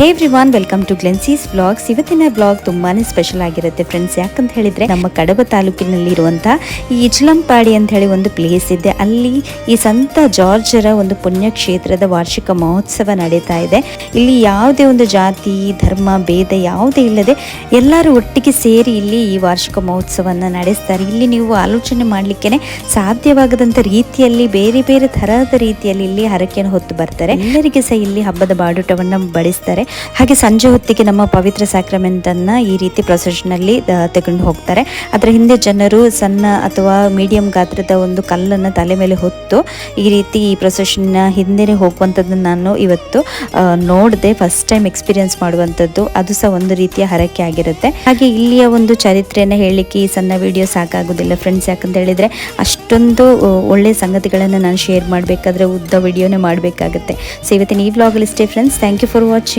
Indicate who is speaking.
Speaker 1: Hey everyone, welcome to ಗ್ಲೆನ್ಸೀಸ್ vlogs. ಇವತ್ತಿನ vlog ತುಂಬಾನೇ ಸ್ಪೆಷಲ್ ಆಗಿರುತ್ತೆ ಫ್ರೆಂಡ್ಸ್. ಯಾಕಂತ ಹೇಳಿದ್ರೆ ನಮ್ಮ ಕಡಬ ತಾಲೂಕಿನಲ್ಲಿರುವಂತಹ ಈ ಇಚ್ಲಂಪಾಡಿ ಅಂತ ಹೇಳಿ ಒಂದು ಪ್ಲೇಸ್ ಇದೆ. ಅಲ್ಲಿ ಈ ಸಂತ ಜಾರ್ಜರ ಒಂದು ಪುಣ್ಯಕ್ಷೇತ್ರದ ವಾರ್ಷಿಕ ಮಹೋತ್ಸವ ನಡೀತಾ ಇದೆ. ಇಲ್ಲಿ ಯಾವುದೇ ಒಂದು ಜಾತಿ ಧರ್ಮ ಭೇದ ಯಾವುದೇ ಇಲ್ಲದೆ ಎಲ್ಲರೂ ಒಟ್ಟಿಗೆ ಸೇರಿ ಇಲ್ಲಿ ಈ ವಾರ್ಷಿಕ ಮಹೋತ್ಸವವನ್ನು ನಡೆಸ್ತಾರೆ. ಇಲ್ಲಿ ನೀವು ಆಲೋಚನೆ ಮಾಡಲಿಕ್ಕೆ ಸಾಧ್ಯವಾಗದಂಥ ರೀತಿಯಲ್ಲಿ ಬೇರೆ ಬೇರೆ ತರಹದ ರೀತಿಯಲ್ಲಿ ಇಲ್ಲಿ ಹರಕೆಯನ್ನು ಹೊತ್ತು ಬರ್ತಾರೆ. ಎಲ್ಲರಿಗೆ ಸಹ ಇಲ್ಲಿ ಹಬ್ಬದ ಬಾಡೂಟವನ್ನು ಬಡಿಸ್ತಾರೆ. ಹಾಗೆ ಸಂಜೆ ಹೊತ್ತಿಗೆ ನಮ್ಮ ಪವಿತ್ರ ಸ್ಯಾಕ್ರಮೆಂಟ್ ಅನ್ನ ಈ ರೀತಿ ಪ್ರೊಸೆಷನ್ ಅಲ್ಲಿ ತಗೊಂಡು ಹೋಗ್ತಾರೆ. ಅದರ ಹಿಂದೆ ಜನರು ಸಣ್ಣ ಅಥವಾ ಮೀಡಿಯಂ ಗಾತ್ರದ ಒಂದು ಕಲ್ಲನ್ನು ತಲೆ ಮೇಲೆ ಹೊತ್ತು ಈ ರೀತಿ ಈ ಪ್ರೊಸೆಷನ್ ಹಿಂದೆನೆ ಹೋಗುವಂಥದ್ದನ್ನು ನಾನು ಇವತ್ತು ನೋಡಿದೆ. ಫಸ್ಟ್ ಟೈಮ್ ಎಕ್ಸ್ಪೀರಿಯನ್ಸ್ ಮಾಡುವಂಥದ್ದು. ಅದು ಸಹ ಒಂದು ರೀತಿಯ ಹರಕೆ ಆಗಿರುತ್ತೆ. ಹಾಗೆ ಇಲ್ಲಿಯ ಒಂದು ಚರಿತ್ರೆಯನ್ನು ಹೇಳಲಿಕ್ಕೆ ಈ ಸಣ್ಣ ವಿಡಿಯೋ ಸಾಕಾಗೋದಿಲ್ಲ ಫ್ರೆಂಡ್ಸ್. ಯಾಕಂತ ಹೇಳಿದ್ರೆ ಅಷ್ಟೊಂದು ಒಳ್ಳೆ ಸಂಗತಿಗಳನ್ನು ನಾನು ಶೇರ್ ಮಾಡಬೇಕಾದ್ರೆ ಉದ್ದ ವಿಡಿಯೋನೇ ಮಾಡಬೇಕಾಗುತ್ತೆ. ಸೊ ಇವತ್ತಿನ ಈ ವ್ಲಾಗಲ್ಲಿ ಇಷ್ಟೇ friends. Thank you for watching.